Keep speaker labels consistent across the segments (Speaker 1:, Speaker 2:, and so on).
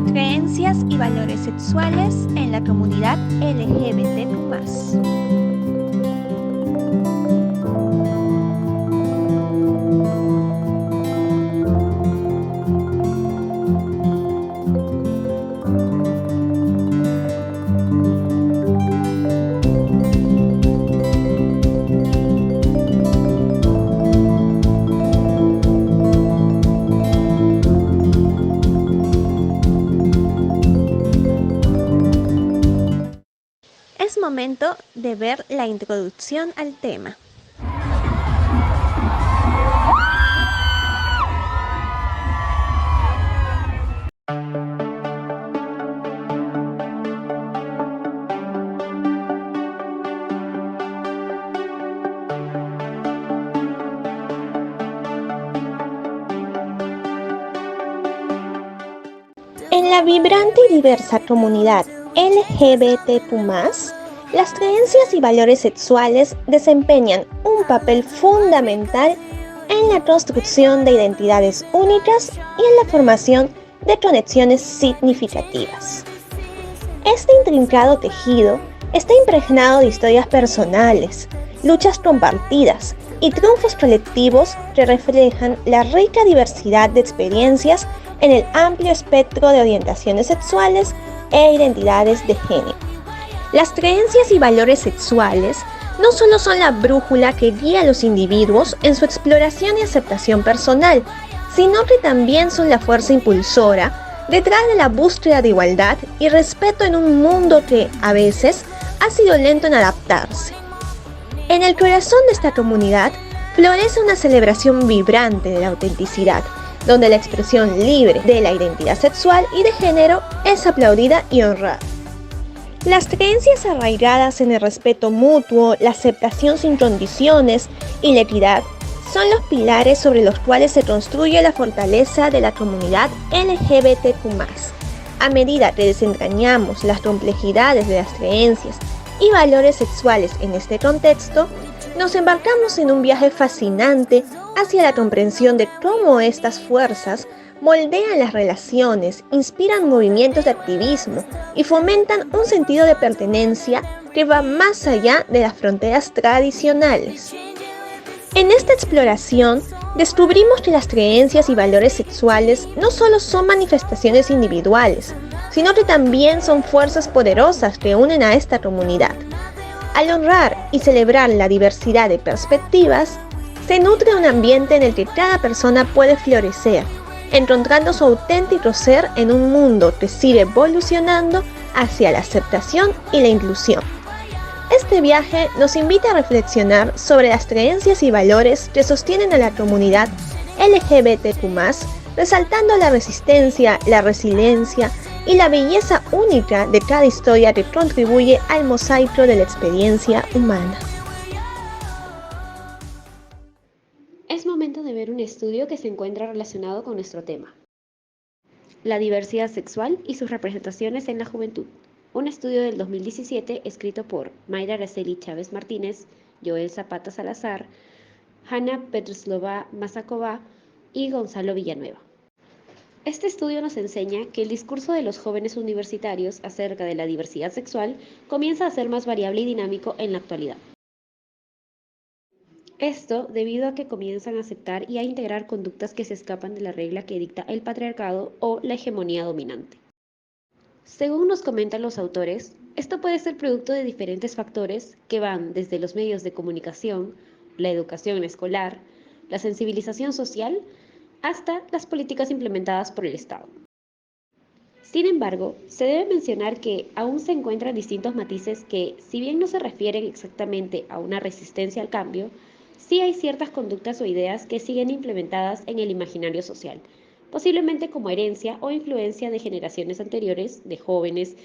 Speaker 1: Creencias y valores sexuales en la comunidad LGBTQ+. Es momento de ver la introducción al tema. En la vibrante y diversa comunidad LGBTQ+, las creencias y valores sexuales desempeñan un papel fundamental en la construcción de identidades únicas y en la formación de conexiones significativas. Este intrincado tejido está impregnado de historias personales, luchas compartidas y triunfos colectivos que reflejan la rica diversidad de experiencias en el amplio espectro de orientaciones sexuales e identidades de género. Las creencias y valores sexuales no solo son la brújula que guía a los individuos en su exploración y aceptación personal, sino que también son la fuerza impulsora detrás de la búsqueda de igualdad y respeto en un mundo que, a veces, ha sido lento en adaptarse. En el corazón de esta comunidad florece una celebración vibrante de la autenticidad, donde la expresión libre de la identidad sexual y de género es aplaudida y honrada. Las creencias arraigadas en el respeto mutuo, la aceptación sin condiciones y la equidad son los pilares sobre los cuales se construye la fortaleza de la comunidad LGBTQ+. A medida que desentrañamos las complejidades de las creencias y valores sexuales en este contexto, nos embarcamos en un viaje fascinante hacia la comprensión de cómo estas fuerzas moldean las relaciones, inspiran movimientos de activismo y fomentan un sentido de pertenencia que va más allá de las fronteras tradicionales. En esta exploración, descubrimos que las creencias y valores sexuales no solo son manifestaciones individuales, sino que también son fuerzas poderosas que unen a esta comunidad. Al honrar y celebrar la diversidad de perspectivas, se nutre un ambiente en el que cada persona puede florecer, encontrando su auténtico ser en un mundo que sigue evolucionando hacia la aceptación y la inclusión. Este viaje nos invita a reflexionar sobre las creencias y valores que sostienen a la comunidad LGBTQ+, resaltando la resistencia, la resiliencia y la belleza única de cada historia que contribuye al mosaico de la experiencia humana.
Speaker 2: Es momento de ver un estudio que se encuentra relacionado con nuestro tema: la diversidad sexual y sus representaciones en la juventud. Un estudio del 2017 escrito por Mayra Araceli Chávez Martínez, Joel Zapata Salazar, Hanna Petroslova Masakova y Gonzalo Villanueva. Este estudio nos enseña que el discurso de los jóvenes universitarios acerca de la diversidad sexual comienza a ser más variable y dinámico en la actualidad. Esto debido a que comienzan a aceptar y a integrar conductas que se escapan de la regla que dicta el patriarcado o la hegemonía dominante. Según nos comentan los autores, esto puede ser producto de diferentes factores que van desde los medios de comunicación, la educación escolar, la sensibilización social, hasta las políticas implementadas por el Estado. Sin embargo, se debe mencionar que aún se encuentran distintos matices que, si bien no se refieren exactamente a una resistencia al cambio, sí hay ciertas conductas o ideas que siguen implementadas en el imaginario social, posiblemente como herencia o influencia de generaciones anteriores, de jóvenes,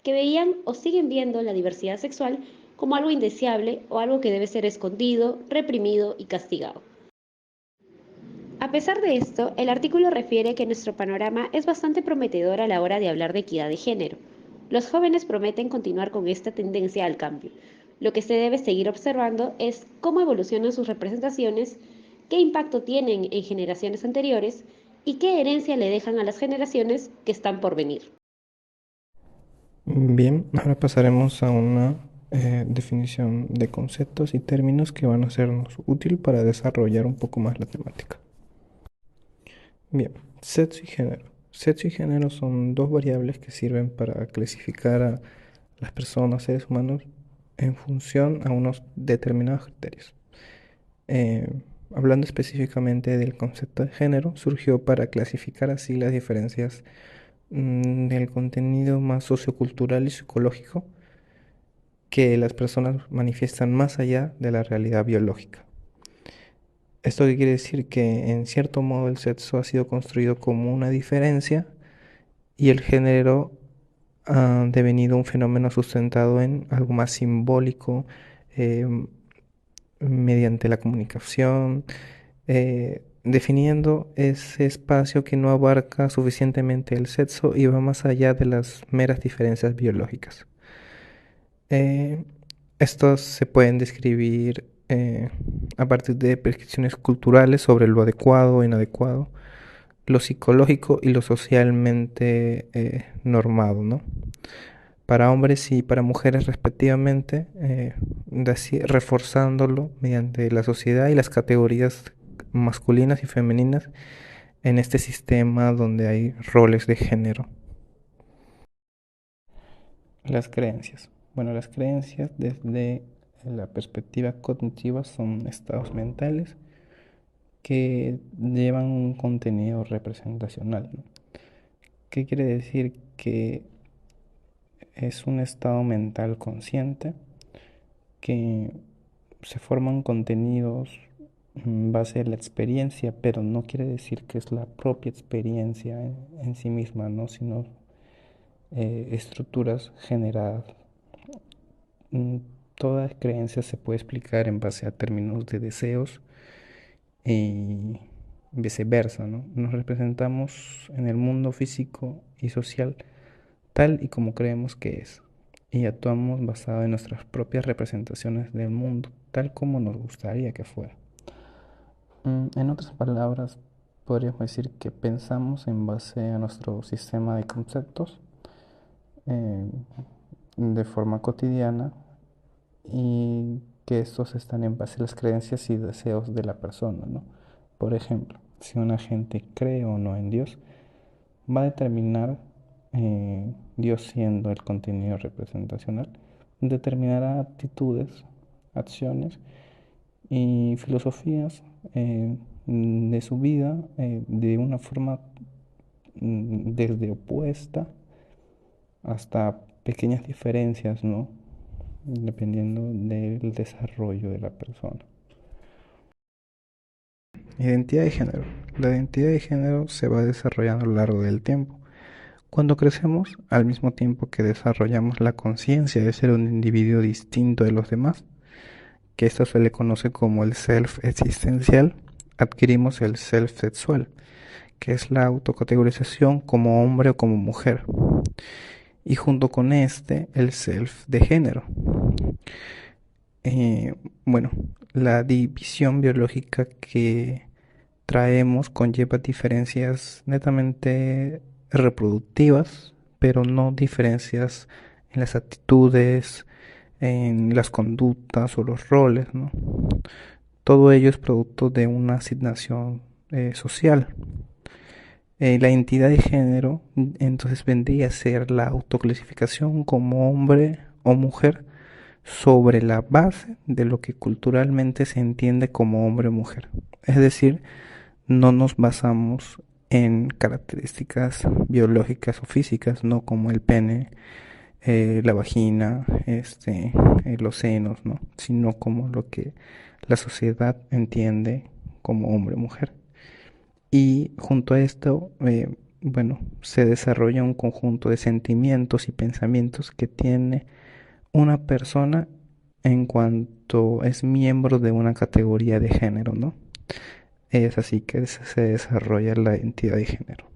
Speaker 2: que veían o siguen viendo la diversidad sexual como algo indeseable o algo que debe ser escondido, reprimido y castigado. A pesar de esto, el artículo refiere que nuestro panorama es bastante prometedor a la hora de hablar de equidad de género. Los jóvenes prometen continuar con esta tendencia al cambio. Lo que se debe seguir observando es cómo evolucionan sus representaciones, qué impacto tienen en generaciones anteriores y qué herencia le dejan a las generaciones que están por venir.
Speaker 3: Bien, ahora pasaremos a una definición de conceptos y términos que van a sernos útil para desarrollar un poco más la temática. Bien, sexo y género. Sexo y género son dos variables que sirven para clasificar a las personas, seres humanos, en función a unos determinados criterios. Eh, Hablando específicamente del concepto de género, surgió para clasificar así las diferencias del contenido más sociocultural y psicológico que las personas manifiestan más allá de la realidad biológica. Esto quiere decir que en cierto modo el sexo ha sido construido como una diferencia y el género ha devenido un fenómeno sustentado en algo más simbólico, eh, mediante la comunicación, definiendo ese espacio que no abarca suficientemente el sexo y va más allá de las meras diferencias biológicas. Eh, Estos se pueden describir a partir de prescripciones culturales sobre lo adecuado o inadecuado, lo psicológico y lo socialmente normado, ¿no? Para hombres y para mujeres respectivamente, reforzándolo mediante la sociedad y las categorías masculinas y femeninas en este sistema donde hay roles de género. Las creencias. Bueno, las creencias desde la perspectiva cognitiva son estados mentales que llevan un contenido representacional, ¿no? ¿Qué quiere decir? Que es un estado mental consciente que se forman contenidos en base a la experiencia, pero no quiere decir que es la propia experiencia en sí misma, ¿no? Sino estructuras generadas. Toda creencia se puede explicar en base a términos de deseos y viceversa, ¿no? Nos representamos en el mundo físico y social tal y como creemos que es, y actuamos basado en nuestras propias representaciones del mundo, tal como nos gustaría que fuera. En otras palabras, podríamos decir que pensamos en base a nuestro sistema de conceptos eh, de forma cotidiana y que estos están en base a las creencias y deseos de la persona, ¿no? Por ejemplo, si una gente cree o no en Dios, va a determinar, Dios siendo el contenido representacional, determinará actitudes, acciones y filosofías de su vida de una forma desde opuesta hasta pequeñas diferencias, ¿no? Dependiendo del desarrollo de la persona. Identidad de género. La identidad de género se va desarrollando a lo largo del tiempo. Cuando crecemos, al mismo tiempo que desarrollamos la conciencia de ser un individuo distinto de los demás, que esto se le conoce como el self existencial, adquirimos el self sexual, que es la autocategorización como hombre o como mujer, y junto con este el self de género. Eh, bueno, la división biológica que traemos conlleva diferencias netamente reproductivas, pero no diferencias en las actitudes, en las conductas o los roles, ¿no? Todo ello es producto de una asignación social. La identidad de género entonces vendría a ser la autoclasificación como hombre o mujer sobre la base de lo que culturalmente se entiende como hombre o mujer. Es decir, no nos basamos en características biológicas o físicas, no como el pene, la vagina, los senos, ¿no? Sino como lo que la sociedad entiende como hombre o mujer. Y junto a esto, bueno, se desarrolla un conjunto de sentimientos y pensamientos que tiene una persona en cuanto es miembro de una categoría de género, ¿no? Es así que se desarrolla la identidad de género.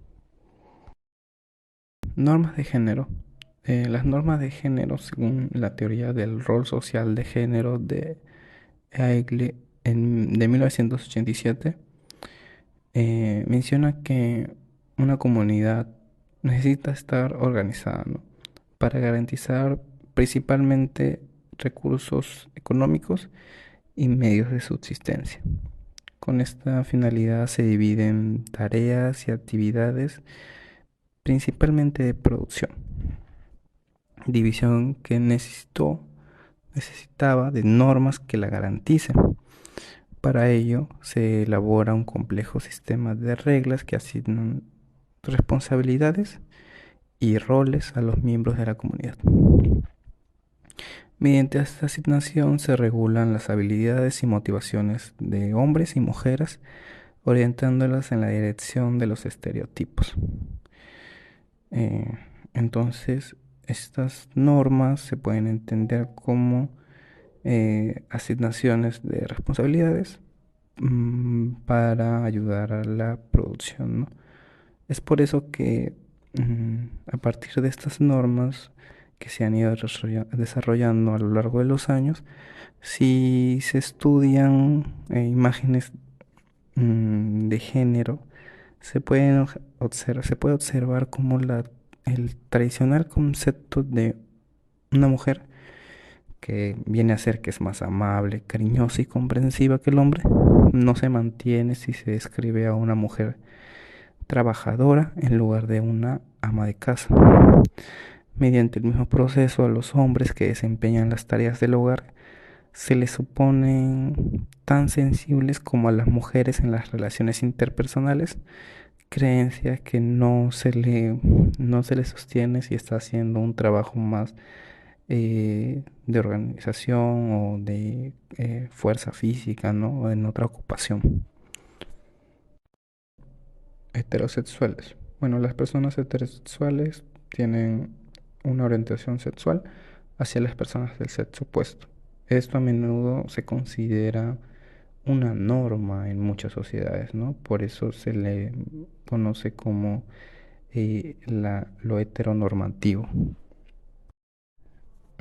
Speaker 3: Normas de género. Las normas de género, según la teoría del rol social de género de Eigle de 1987, menciona que una comunidad necesita estar organizada, ¿no? Para garantizar principalmente recursos económicos y medios de subsistencia. Con esta finalidad se dividen tareas y actividades principalmente de producción, división que necesitaba de normas que la garanticen. Para ello se elabora un complejo sistema de reglas que asignan responsabilidades y roles a los miembros de la comunidad. Mediante esta asignación se regulan las habilidades y motivaciones de hombres y mujeres, orientándolas en la dirección de los estereotipos. Eh, entonces, estas normas se pueden entender como asignaciones de responsabilidades para ayudar a la producción, ¿no? Es por eso que a partir de estas normas que se han ido desarrollando a lo largo de los años, si se estudian imágenes de género, se puede observar cómo el tradicional concepto de una mujer que viene a ser que es más amable, cariñosa y comprensiva que el hombre, no se mantiene si se describe a una mujer trabajadora en lugar de una ama de casa. Mediante el mismo proceso, a los hombres que desempeñan las tareas del hogar se les suponen tan sensibles como a las mujeres en las relaciones interpersonales, creencia que no se le sostiene si está haciendo un trabajo más de organización o de fuerza física, ¿no? O en otra ocupación. Heterosexuales. Bueno, las personas heterosexuales tienen una orientación sexual hacia las personas del sexo opuesto. Esto a menudo se considera una norma en muchas sociedades, ¿no? Por eso se le conoce como lo heteronormativo.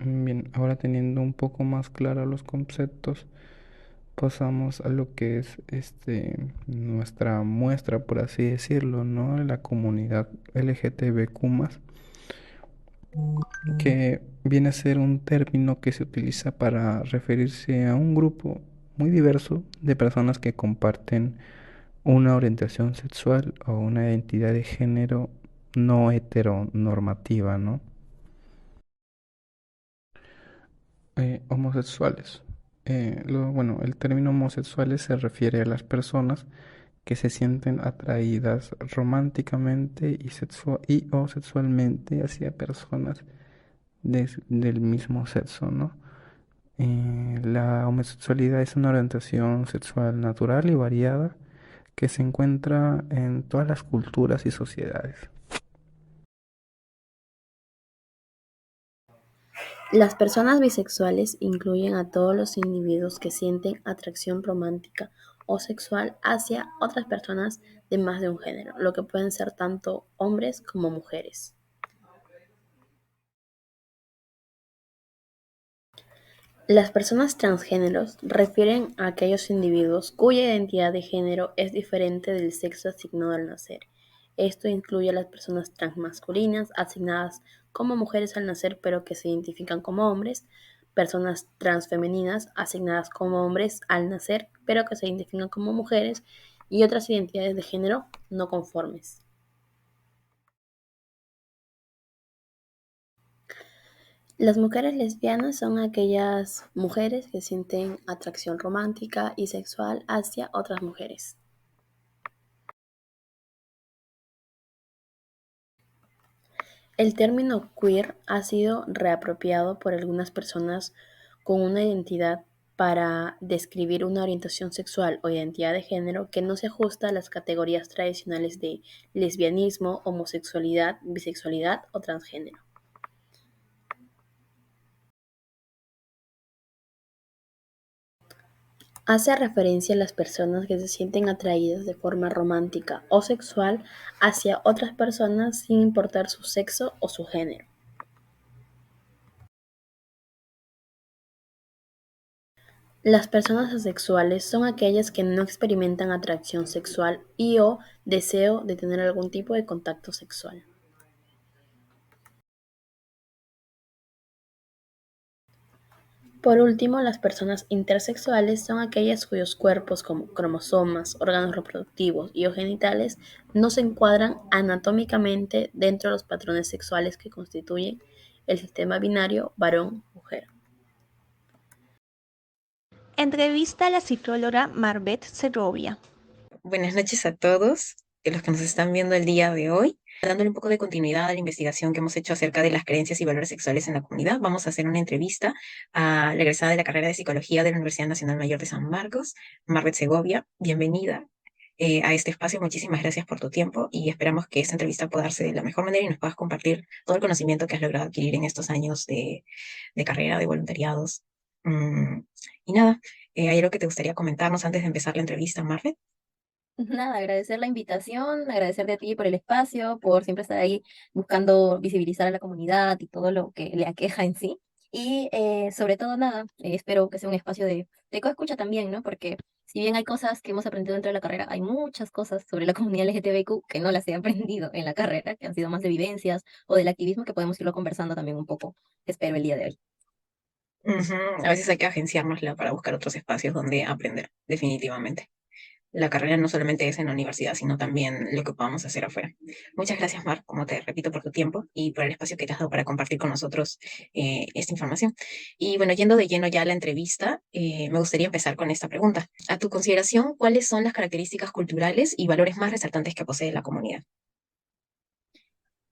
Speaker 3: Bien, ahora teniendo un poco más claros los conceptos, pasamos a lo que es nuestra muestra, por así decirlo, ¿no? La comunidad LGTBQ+, que viene a ser un término que se utiliza para referirse a un grupo muy diverso de personas que comparten una orientación sexual o una identidad de género no heteronormativa, ¿no? Homosexuales. Bueno, el término homosexuales se refiere a las personas que se sienten atraídas románticamente y o sexualmente hacia personas del mismo sexo, ¿no? La homosexualidad es una orientación sexual natural y variada que se encuentra en todas las culturas y sociedades.
Speaker 4: Las personas bisexuales incluyen a todos los individuos que sienten atracción romántica o sexual hacia otras personas de más de un género, lo que pueden ser tanto hombres como mujeres. Las personas transgéneros refieren a aquellos individuos cuya identidad de género es diferente del sexo asignado al nacer. Esto incluye a las personas transmasculinas asignadas como mujeres al nacer pero que se identifican como hombres, personas transfemeninas asignadas como hombres al nacer pero que se identifican como mujeres y otras identidades de género no conformes. Las mujeres lesbianas son aquellas mujeres que sienten atracción romántica y sexual hacia otras mujeres. El término queer ha sido reapropiado por algunas personas con una identidad para describir una orientación sexual o identidad de género que no se ajusta a las categorías tradicionales de lesbianismo, homosexualidad, bisexualidad o transgénero. Hace referencia a las personas que se sienten atraídas de forma romántica o sexual hacia otras personas sin importar su sexo o su género. Las personas asexuales son aquellas que no experimentan atracción sexual y o deseo de tener algún tipo de contacto sexual. Por último, las personas intersexuales son aquellas cuyos cuerpos como cromosomas, órganos reproductivos y o genitales no se encuadran anatómicamente dentro de los patrones sexuales que constituyen el sistema binario varón-mujer.
Speaker 1: Entrevista a la psicóloga Marbet Segovia.
Speaker 5: Buenas noches a todos, los que nos están viendo el día de hoy. Dándole un poco de continuidad a la investigación que hemos hecho acerca de las creencias y valores sexuales en la comunidad, vamos a hacer una entrevista a la egresada de la carrera de Psicología de la Universidad Nacional Mayor de San Marcos, Marbet Segovia. Bienvenida a este espacio. Muchísimas gracias por tu tiempo y esperamos que esta entrevista pueda darse de la mejor manera y nos puedas compartir todo el conocimiento que has logrado adquirir en estos años de carrera, de voluntariados. Mm, y nada, ¿hay algo que te gustaría comentarnos antes de empezar la entrevista, Marbet?
Speaker 6: Nada, agradecer la invitación, agradecerte a ti por el espacio, por siempre estar ahí buscando visibilizar a la comunidad y todo lo que le aqueja en sí. Y sobre todo, nada, espero que sea un espacio de coescucha también, ¿no? Porque si bien hay cosas que hemos aprendido dentro de la carrera, hay muchas cosas sobre la comunidad LGTBIQ que no las he aprendido en la carrera, que han sido más de vivencias o del activismo que podemos irlo conversando también un poco, espero el día de hoy.
Speaker 5: Ujú. A veces hay que agenciárnosla para buscar otros espacios donde aprender, definitivamente. La carrera no solamente es en la universidad, sino también lo que podamos hacer afuera. Muchas gracias, Mar, como te repito, por tu tiempo y por el espacio que te has dado para compartir con nosotros esta información. Y bueno, yendo de lleno ya a la entrevista, me gustaría empezar con esta pregunta. A tu consideración, ¿cuáles son las características culturales y valores más resaltantes que posee la comunidad?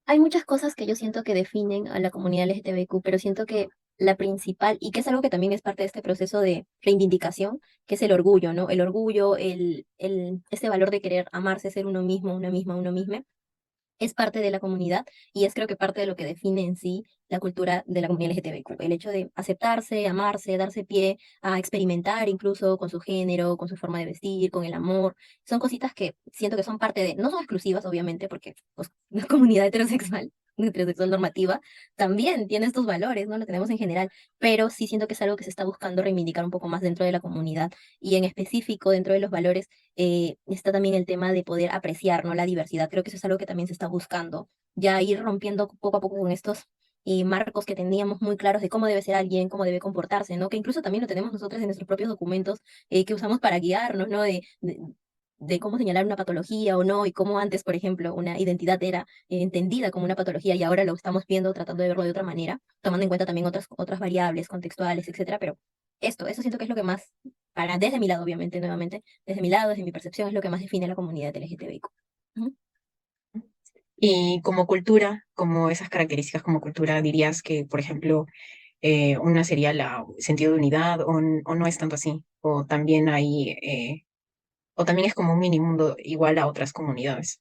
Speaker 6: Hay muchas cosas que yo siento que definen a la comunidad LGTBIQ, pero siento que la principal, y que es algo que también es parte de este proceso de reivindicación, que es el orgullo, ¿no? El orgullo, este valor de querer amarse, ser uno mismo, una misma, uno mismo, es parte de la comunidad y es creo que parte de lo que define en sí la cultura de la comunidad LGTBIQ. El hecho de aceptarse, amarse, darse pie a experimentar incluso con su género, con su forma de vestir, con el amor, son cositas que siento que son parte de, no son exclusivas obviamente, porque pues, la comunidad heterosexual normativa, también tiene estos valores, ¿no? Lo tenemos en general, pero sí siento que es algo que se está buscando reivindicar un poco más dentro de la comunidad y en específico dentro de los valores está también el tema de poder apreciar, ¿no? La diversidad. Creo que eso es algo que también se está buscando, ya ir rompiendo poco a poco con estos marcos que teníamos muy claros de cómo debe ser alguien, cómo debe comportarse, ¿no? Que incluso también lo tenemos nosotros en nuestros propios documentos que usamos para guiarnos, ¿no? De cómo señalar una patología o no, y cómo antes, por ejemplo, una identidad era entendida como una patología y ahora lo estamos viendo, tratando de verlo de otra manera, tomando en cuenta también otras variables contextuales, etcétera, pero eso siento que es lo que más, desde mi lado, obviamente, nuevamente, desde mi lado, desde mi percepción, es lo que más define a la comunidad LGTBIQ. Ujú.
Speaker 5: Y como cultura, como esas características como cultura, dirías que, por ejemplo, una sería la sentido de unidad o no es tanto así, o también hay, o también es como un mini mundo igual a otras comunidades.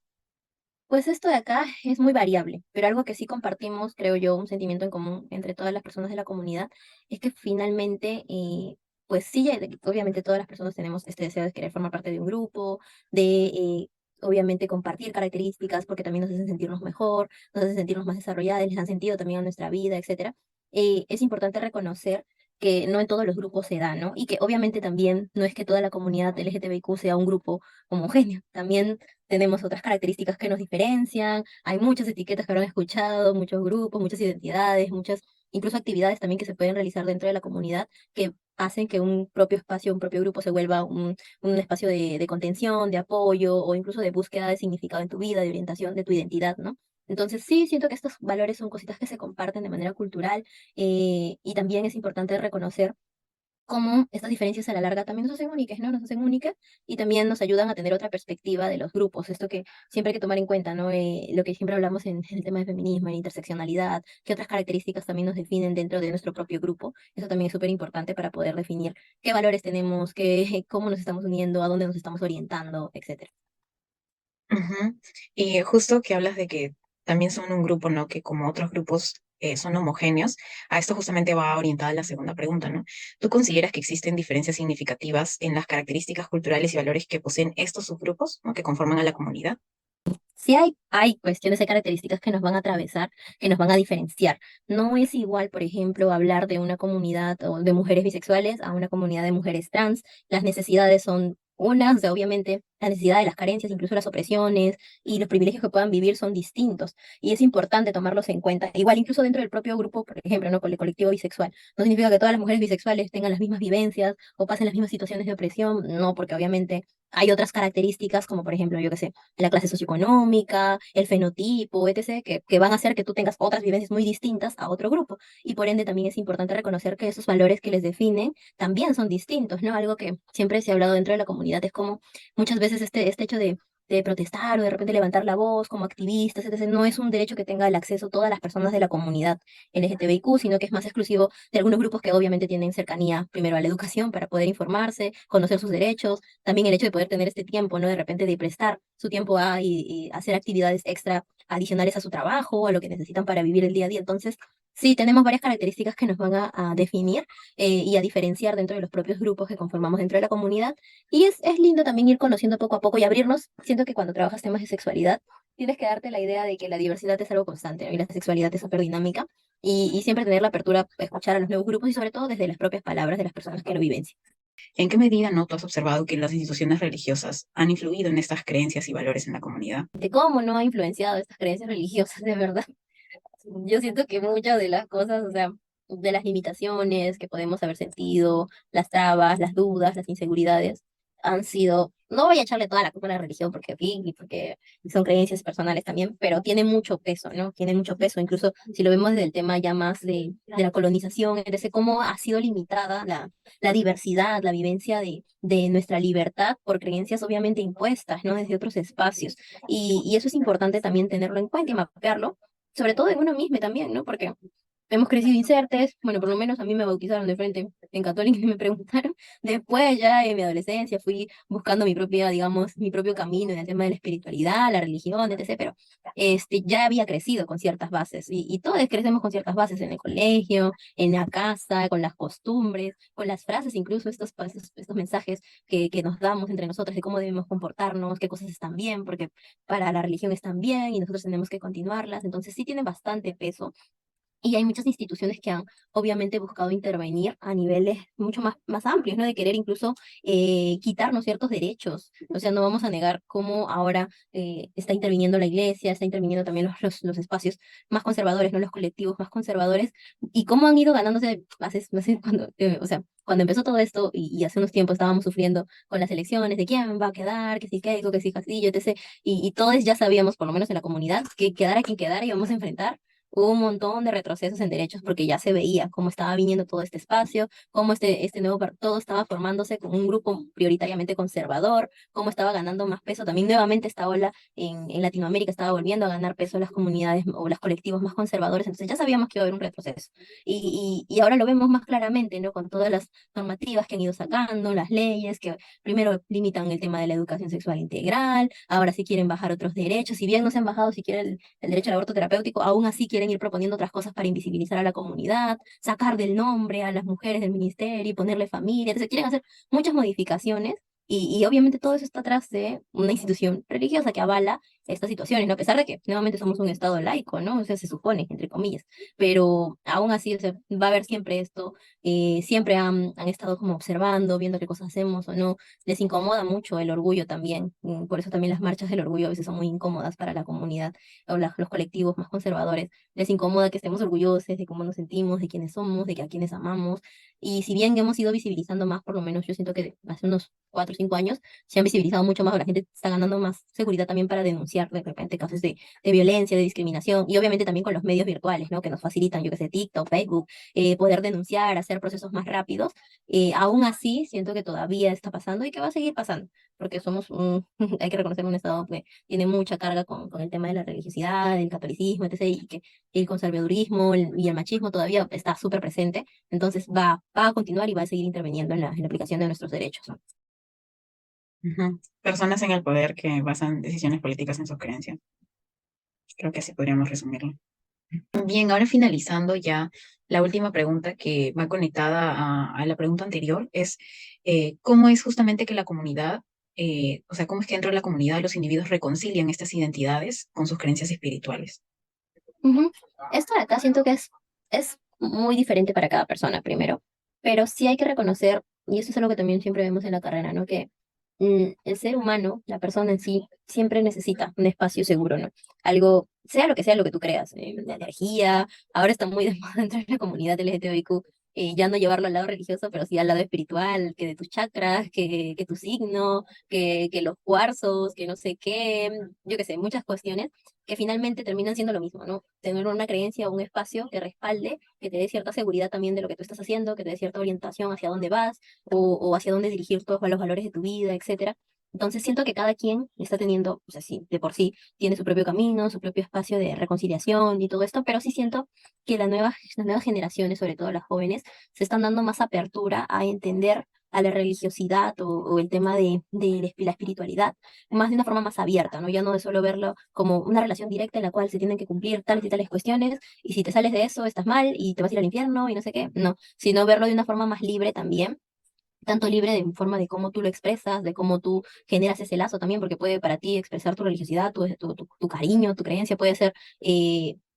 Speaker 6: Pues esto de acá es muy variable, pero algo que sí compartimos, creo yo, un sentimiento en común entre todas las personas de la comunidad, es que finalmente, pues sí, obviamente todas las personas tenemos este deseo de querer formar parte de un grupo, de obviamente compartir características, porque también nos hacen sentirnos mejor, nos hacen sentirnos más desarrolladas, les dan sentido también a nuestra vida, etcétera. Es importante reconocer que no en todos los grupos se da, ¿no? Y que obviamente también no es que toda la comunidad LGTBIQ sea un grupo homogéneo, también tenemos otras características que nos diferencian, hay muchas etiquetas que habrán escuchado, muchos grupos, muchas identidades, muchas incluso actividades también que se pueden realizar dentro de la comunidad que hacen que un propio espacio, un propio grupo se vuelva un espacio de contención, de apoyo o incluso de búsqueda de significado en tu vida, de orientación de tu identidad, ¿no? Entonces sí, siento que estos valores son cositas que se comparten de manera cultural y también es importante reconocer cómo estas diferencias a la larga también nos hacen únicas, ¿no? Nos hacen únicas y también nos ayudan a tener otra perspectiva de los grupos. Esto que siempre hay que tomar en cuenta, ¿no? Lo que siempre hablamos en el tema de feminismo, en interseccionalidad, qué otras características también nos definen dentro de nuestro propio grupo. Eso también es súper importante para poder definir qué valores tenemos, cómo nos estamos uniendo, a dónde nos estamos orientando, etcétera.
Speaker 5: Ujú. Y justo que hablas de que también son un grupo, ¿no? Que como otros grupos son homogéneos, a esto justamente va orientada la segunda pregunta, ¿no? ¿Tú consideras que existen diferencias significativas en las características culturales y valores que poseen estos subgrupos, ¿no? Que conforman a la comunidad?
Speaker 6: Sí hay cuestiones, hay características que nos van a atravesar, que nos van a diferenciar. No es igual, por ejemplo, hablar de una comunidad o de mujeres bisexuales a una comunidad de mujeres trans. Las necesidades son unas, o sea, obviamente, la necesidad de las carencias, incluso las opresiones y los privilegios que puedan vivir son distintos. Y es importante tomarlos en cuenta. Igual, incluso dentro del propio grupo, por ejemplo, ¿no? Con el colectivo bisexual. No significa que todas las mujeres bisexuales tengan las mismas vivencias o pasen las mismas situaciones de opresión. No, porque obviamente hay otras características, como por ejemplo, yo qué sé, la clase socioeconómica, el fenotipo, etc., que van a hacer que tú tengas otras vivencias muy distintas a otro grupo. Y por ende también es importante reconocer que esos valores que les definen también son distintos, ¿no? Algo que siempre se ha hablado dentro de la comunidad es como muchas veces este hecho de protestar o de repente levantar la voz como activistas, etc., no es un derecho que tenga el acceso todas las personas de la comunidad LGTBIQ, sino que es más exclusivo de algunos grupos que obviamente tienen cercanía primero a la educación para poder informarse, conocer sus derechos, también el hecho de poder tener este tiempo, ¿no? De repente de prestar su tiempo y hacer actividades extra adicionales a su trabajo, a lo que necesitan para vivir el día a día. Entonces, sí, tenemos varias características que nos van a definir y a diferenciar dentro de los propios grupos que conformamos dentro de la comunidad. Y es lindo también ir conociendo poco a poco y abrirnos. Siento que cuando trabajas temas de sexualidad, tienes que darte la idea de que la diversidad es algo constante, ¿no? Y la sexualidad es súper dinámica. Y siempre tener la apertura a escuchar a los nuevos grupos y sobre todo desde las propias palabras de las personas que lo vivencian.
Speaker 5: ¿En qué medida no tú has observado que las instituciones religiosas han influido en estas creencias y valores en la comunidad?
Speaker 6: De cómo no ha influenciado estas creencias religiosas, de verdad. Yo siento que muchas de las cosas, o sea, de las limitaciones que podemos haber sentido, las trabas, las dudas, las inseguridades, han sido, no voy a echarle toda la culpa a la religión porque fin, y porque son creencias personales también, pero tiene mucho peso, ¿no? Tiene mucho peso, incluso si lo vemos desde el tema ya más de la colonización, desde cómo ha sido limitada la diversidad, la vivencia de nuestra libertad por creencias obviamente impuestas, ¿no? Desde otros espacios. Y eso es importante también tenerlo en cuenta y mapearlo sobre todo en uno mismo también, ¿no? Porque hemos crecido incertes, bueno, por lo menos a mí me bautizaron de frente en católica y me preguntaron. Después ya en mi adolescencia fui buscando mi propia, digamos, mi propio camino en el tema de la espiritualidad, la religión, etc. Pero ya había crecido con ciertas bases y todos crecemos con ciertas bases en el colegio, en la casa, con las costumbres, con las frases, incluso estos mensajes que nos damos entre nosotros de cómo debemos comportarnos, qué cosas están bien, porque para la religión están bien y nosotros tenemos que continuarlas. Entonces sí tienen bastante peso y hay muchas instituciones que han obviamente buscado intervenir a niveles mucho más amplios, ¿no? De querer incluso quitarnos ciertos derechos. O sea, no vamos a negar cómo ahora está interviniendo la iglesia, está interviniendo también los espacios más conservadores, ¿no? Los colectivos más conservadores, y cómo han ido ganándose, cuando, o sea, cuando empezó todo esto y hace unos tiempos estábamos sufriendo con las elecciones de quién va a quedar, que si Keiko, que si Castillo, etc. Y todos ya sabíamos, por lo menos en la comunidad, que quedara quien quedara íbamos a enfrentar hubo un montón de retrocesos en derechos porque ya se veía cómo estaba viniendo todo este espacio, cómo este nuevo todo estaba formándose con un grupo prioritariamente conservador, cómo estaba ganando más peso. También nuevamente esta ola en Latinoamérica estaba volviendo a ganar peso las comunidades o los colectivos más conservadores. Entonces ya sabíamos que iba a haber un retroceso. Y ahora lo vemos más claramente, ¿no? Con todas las normativas que han ido sacando, las leyes que primero limitan el tema de la educación sexual integral, ahora sí quieren bajar otros derechos, si bien no se han bajado siquiera el derecho al aborto terapéutico, aún así quieren ir proponiendo otras cosas para invisibilizar a la comunidad, sacar del nombre a las mujeres del ministerio y ponerle familia. Entonces quieren hacer muchas modificaciones y obviamente todo eso está atrás de una institución religiosa que avala estas situaciones, ¿no? A pesar de que nuevamente somos un estado laico, ¿no? O sea, se supone, entre comillas, pero aún así, o sea, va a haber siempre esto, siempre han estado como observando, viendo qué cosas hacemos o no, les incomoda mucho el orgullo también, por eso también las marchas del orgullo a veces son muy incómodas para la comunidad o los colectivos más conservadores, les incomoda que estemos orgullosos de cómo nos sentimos, de quiénes somos, de que a quienes amamos, y si bien hemos ido visibilizando más, por lo menos yo siento que hace unos 4 o 5 años se han visibilizado mucho más, o la gente está ganando más seguridad también para denunciar de repente casos de violencia, de discriminación, y obviamente también con los medios virtuales, ¿no? Que nos facilitan, yo que sé, TikTok, Facebook, poder denunciar, hacer procesos más rápidos. Aún así, siento que todavía está pasando y que va a seguir pasando, porque somos hay que reconocer un Estado que tiene mucha carga con el tema de la religiosidad, el catolicismo, etc., y que el conservadurismo y el machismo todavía está súper presente, entonces va a continuar y va a seguir interviniendo en la aplicación de nuestros derechos, ¿no?
Speaker 5: Ujú. Personas en el poder que basan decisiones políticas en sus creencias. Creo que así podríamos resumirlo. Bien, ahora finalizando ya, la última pregunta que va conectada a la pregunta anterior es, ¿cómo es justamente que la comunidad O sea, cómo es que dentro de la comunidad los individuos reconcilian estas identidades con sus creencias espirituales.
Speaker 6: Ujú. Esto de acá siento que es muy diferente para cada persona, primero, pero sí hay que reconocer, y eso es algo que también siempre vemos en la carrera, ¿no? Que el ser humano, la persona en sí, siempre necesita un espacio seguro, ¿no? Algo, sea lo que tú creas, la energía, ahora está muy de moda dentro de la comunidad LGTBIQ, ya no llevarlo al lado religioso, pero sí al lado espiritual, que de tus chakras, que tu signo, que los cuarzos, que no sé qué, yo qué sé, muchas cuestiones que finalmente terminan siendo lo mismo, ¿no? Tener una creencia o un espacio que respalde, que te dé cierta seguridad también de lo que tú estás haciendo, que te dé cierta orientación hacia dónde vas o hacia dónde dirigir todos los valores de tu vida, etcétera. Entonces siento que cada quien está teniendo, o sea, sí, de por sí tiene su propio camino, su propio espacio de reconciliación y todo esto, pero sí siento que las nuevas generaciones, sobre todo las jóvenes, se están dando más apertura a entender a la religiosidad o el tema de la espiritualidad más de una forma más abierta, ¿no? Ya no de solo verlo como una relación directa en la cual se tienen que cumplir tales y tales cuestiones, y si te sales de eso estás mal y te vas a ir al infierno y no sé qué, no, sino verlo de una forma más libre también, tanto libre de forma de cómo tú lo expresas, de cómo tú generas ese lazo también, porque puede para ti expresar tu religiosidad, tu cariño, tu creencia, puede ser,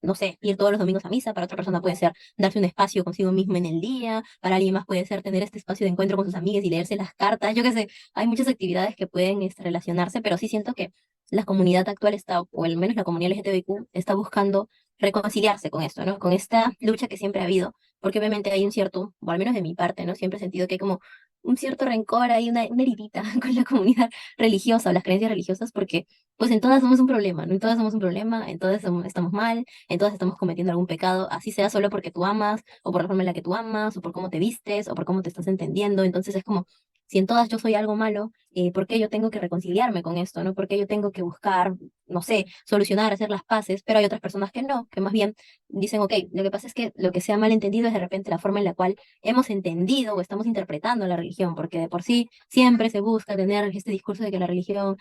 Speaker 6: no sé, ir todos los domingos a misa, para otra persona puede ser darse un espacio consigo mismo en el día, para alguien más puede ser tener este espacio de encuentro con sus amigas y leerse las cartas, yo qué sé, hay muchas actividades que pueden relacionarse, pero sí siento que la comunidad actual está, o al menos la comunidad LGTBIQ, está buscando reconciliarse con esto, ¿no? Con esta lucha que siempre ha habido, porque obviamente hay un cierto, o al menos de mi parte, ¿no? Siempre he sentido que hay como un cierto rencor, hay una heridita con la comunidad religiosa o las creencias religiosas, porque pues en todas somos un problema, ¿no? En todas somos un problema, en todas estamos mal, en todas estamos cometiendo algún pecado, así sea solo porque tú amas, o por la forma en la que tú amas, o por cómo te vistes, o por cómo te estás entendiendo. Entonces es como, si en todas yo soy algo malo, ¿por qué yo tengo que reconciliarme con esto, ¿no? ¿Por qué yo tengo que buscar, no sé, solucionar, hacer las paces? Pero hay otras personas que no, que más bien dicen, ok, lo que pasa es que lo que se ha malentendido es de repente la forma en la cual hemos entendido o estamos interpretando la religión, porque de por sí siempre se busca tener este discurso de que la religión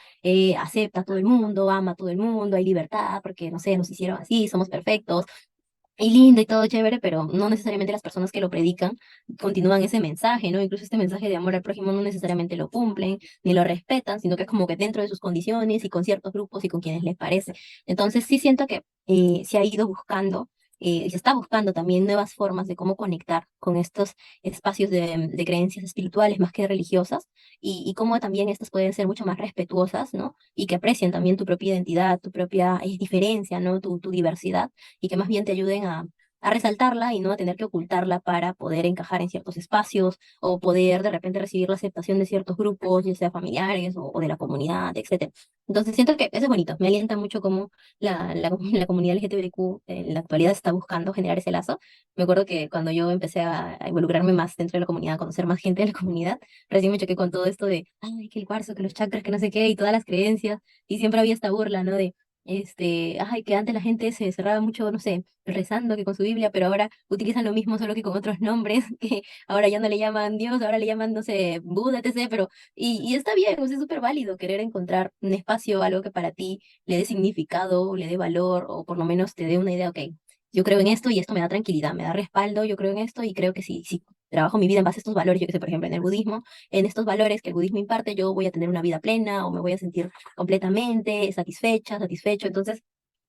Speaker 6: acepta a todo el mundo, ama a todo el mundo, hay libertad, porque no sé, nos hicieron así, somos perfectos. Y lindo y todo chévere, pero no necesariamente las personas que lo predican continúan ese mensaje, ¿no? Incluso este mensaje de amor al prójimo no necesariamente lo cumplen ni lo respetan, sino que es como que dentro de sus condiciones y con ciertos grupos y con quienes les parece. Entonces sí siento que se ha ido buscando, se está buscando también nuevas formas de cómo conectar con estos espacios de creencias espirituales más que religiosas y cómo también estas pueden ser mucho más respetuosas, ¿no? Y que aprecien también tu propia identidad, tu propia diferencia, ¿no? Tu diversidad y que más bien te ayuden a resaltarla y no a tener que ocultarla para poder encajar en ciertos espacios o poder de repente recibir la aceptación de ciertos grupos, ya sea familiares o de la comunidad, etcétera. Entonces siento que eso es bonito, me alienta mucho cómo la comunidad LGTBIQ en la actualidad está buscando generar ese lazo. Me acuerdo que cuando yo empecé a involucrarme más dentro de la comunidad, a conocer más gente de la comunidad, recién me choqué con todo esto de, ay, que el cuarzo, que los chakras, que no sé qué, y todas las creencias, y siempre había esta burla, ¿no? De ay, que antes la gente se cerraba mucho, no sé, rezando que con su Biblia, pero ahora utilizan lo mismo solo que con otros nombres, que ahora ya no le llaman Dios, ahora le llaman, no sé, Buda, etc. Pero, y está bien, o sea, es súper válido querer encontrar un espacio, algo que para ti le dé significado, le dé valor, o por lo menos te dé una idea, ok, yo creo en esto y esto me da tranquilidad, me da respaldo, yo creo en esto y creo que si trabajo mi vida en base a estos valores, yo que sé, por ejemplo, en el budismo, en estos valores que el budismo imparte, yo voy a tener una vida plena o me voy a sentir completamente satisfecha, satisfecho. Entonces,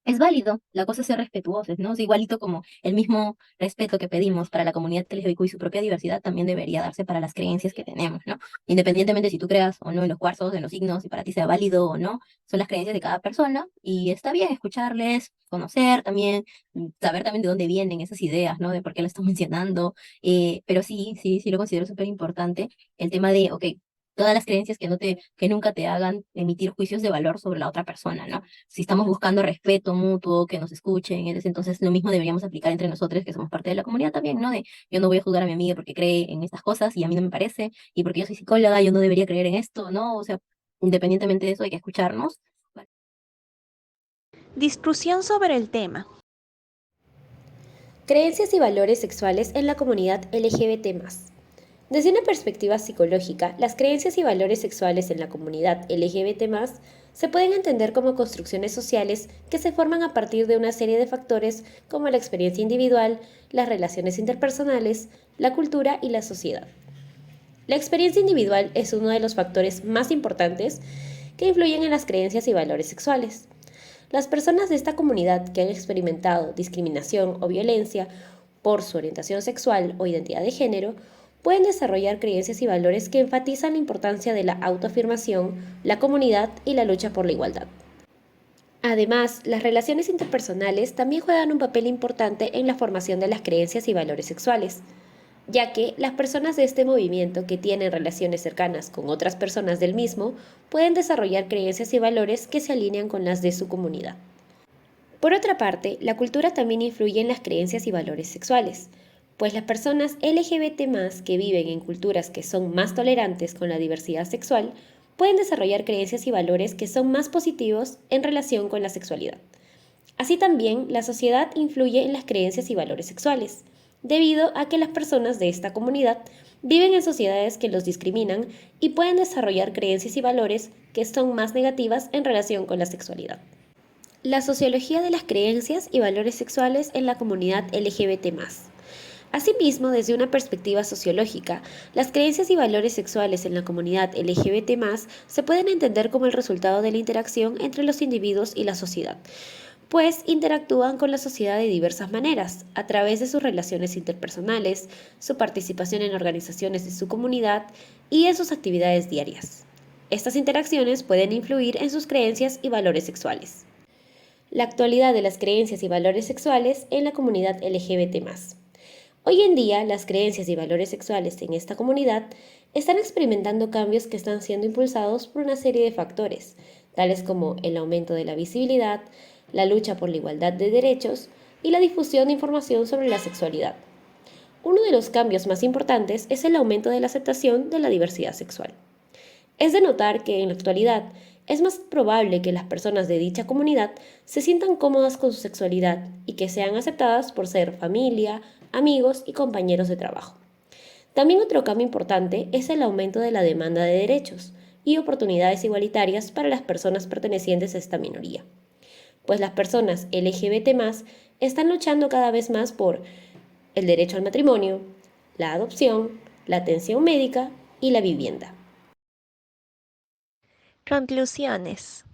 Speaker 6: es válido, la cosa es ser respetuosos, ¿no? Es igualito como el mismo respeto que pedimos para la comunidad LGBTQ y su propia diversidad también debería darse para las creencias que tenemos, ¿no? Independientemente si tú creas o no en los cuarzos, en los signos, si para ti sea válido o no, son las creencias de cada persona y está bien escucharles, conocer también, saber también de dónde vienen esas ideas, ¿no? De por qué lo están mencionando, pero sí lo considero súper importante el tema de, ok, todas las creencias que nunca te hagan emitir juicios de valor sobre la otra persona, ¿no? Si estamos buscando respeto mutuo, que nos escuchen, entonces lo mismo deberíamos aplicar entre nosotros, que somos parte de la comunidad también, ¿no? De yo no voy a juzgar a mi amiga porque cree en estas cosas y a mí no me parece, y porque yo soy psicóloga, yo no debería creer en esto, ¿no? O sea, independientemente de eso, hay que escucharnos.
Speaker 1: Discusión sobre el tema.
Speaker 2: Creencias y valores sexuales en la comunidad LGBT+. Desde una perspectiva psicológica, las creencias y valores sexuales en la comunidad LGBT+, se pueden entender como construcciones sociales que se forman a partir de una serie de factores como la experiencia individual, las relaciones interpersonales, la cultura y la sociedad. La experiencia individual es uno de los factores más importantes que influyen en las creencias y valores sexuales. Las personas de esta comunidad que han experimentado discriminación o violencia por su orientación sexual o identidad de género pueden desarrollar creencias y valores que enfatizan la importancia de la autoafirmación, la comunidad y la lucha por la igualdad. Además, las relaciones interpersonales también juegan un papel importante en la formación de las creencias y valores sexuales, ya que las personas de este movimiento que tienen relaciones cercanas con otras personas del mismo pueden desarrollar creencias y valores que se alinean con las de su comunidad. Por otra parte, la cultura también influye en las creencias y valores sexuales, pues las personas LGBT+ que viven en culturas que son más tolerantes con la diversidad sexual pueden desarrollar creencias y valores que son más positivos en relación con la sexualidad. Así también, la sociedad influye en las creencias y valores sexuales, debido a que las personas de esta comunidad viven en sociedades que los discriminan y pueden desarrollar creencias y valores que son más negativas en relación con la sexualidad. La sociología de las creencias y valores sexuales en la comunidad LGBT+. Asimismo, desde una perspectiva sociológica, las creencias y valores sexuales en la comunidad LGBT+ se pueden entender como el resultado de la interacción entre los individuos y la sociedad, pues interactúan con la sociedad de diversas maneras, a través de sus relaciones interpersonales, su participación en organizaciones de su comunidad y en sus actividades diarias. Estas interacciones pueden influir en sus creencias y valores sexuales. La actualidad de las creencias y valores sexuales en la comunidad LGBT+. Hoy en día, las creencias y valores sexuales en esta comunidad están experimentando cambios que están siendo impulsados por una serie de factores, tales como el aumento de la visibilidad, la lucha por la igualdad de derechos y la difusión de información sobre la sexualidad. Uno de los cambios más importantes es el aumento de la aceptación de la diversidad sexual. Es de notar que en la actualidad es más probable que las personas de dicha comunidad se sientan cómodas con su sexualidad y que sean aceptadas por ser familia, amigos y compañeros de trabajo. También otro cambio importante es el aumento de la demanda de derechos y oportunidades igualitarias para las personas pertenecientes a esta minoría, pues las personas LGBT+ están luchando cada vez más por el derecho al matrimonio, la adopción, la atención médica y la vivienda.
Speaker 1: Conclusiones.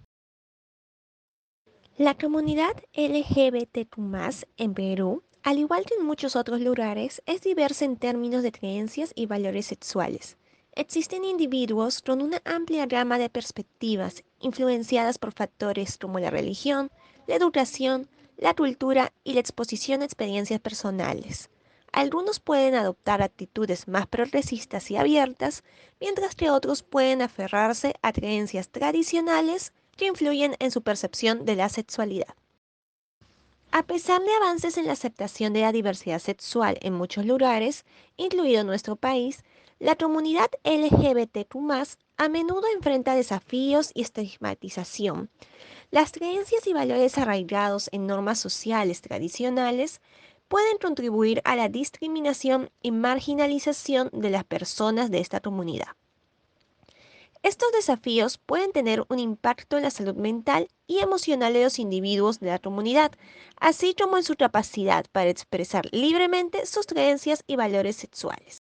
Speaker 1: La comunidad LGBTQ+ en Perú, al igual que en muchos otros lugares, es diversa en términos de creencias y valores sexuales. Existen individuos con una amplia gama de perspectivas, influenciadas por factores como la religión, la educación, la cultura y la exposición a experiencias personales. Algunos pueden adoptar actitudes más progresistas y abiertas, mientras que otros pueden aferrarse a creencias tradicionales que influyen en su percepción de la sexualidad. A pesar de avances en la aceptación de la diversidad sexual en muchos lugares, incluido nuestro país, la comunidad LGBTQ+ a menudo enfrenta desafíos y estigmatización. Las creencias y valores arraigados en normas sociales tradicionales pueden contribuir a la discriminación y marginalización de las personas de esta comunidad. Estos desafíos pueden tener un impacto en la salud mental y emocional de los individuos de la comunidad, así como en su capacidad para expresar libremente sus creencias y valores sexuales.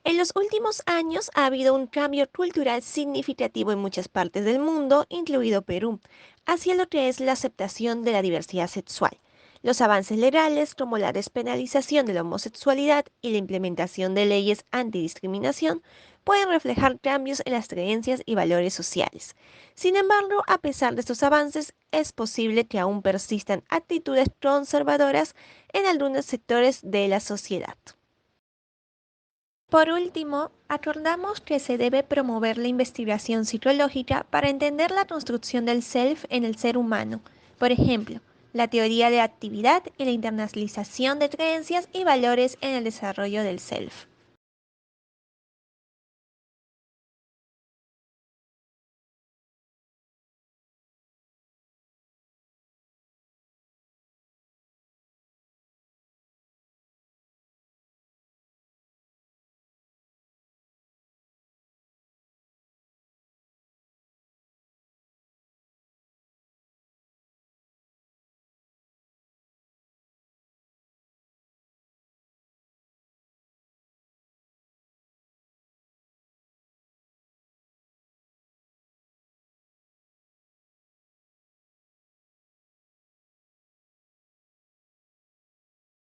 Speaker 1: En los últimos años ha habido un cambio cultural significativo en muchas partes del mundo, incluido Perú, hacia lo que es la aceptación de la diversidad sexual. Los avances legales, como la despenalización de la homosexualidad y la implementación de leyes antidiscriminación, pueden reflejar cambios en las creencias y valores sociales. Sin embargo, a pesar de estos avances, es posible que aún persistan actitudes conservadoras en algunos sectores de la sociedad. Por último, acordamos que se debe promover la investigación psicológica para entender la construcción del self en el ser humano. Por ejemplo, la teoría de actividad y la internalización de creencias y valores en el desarrollo del self.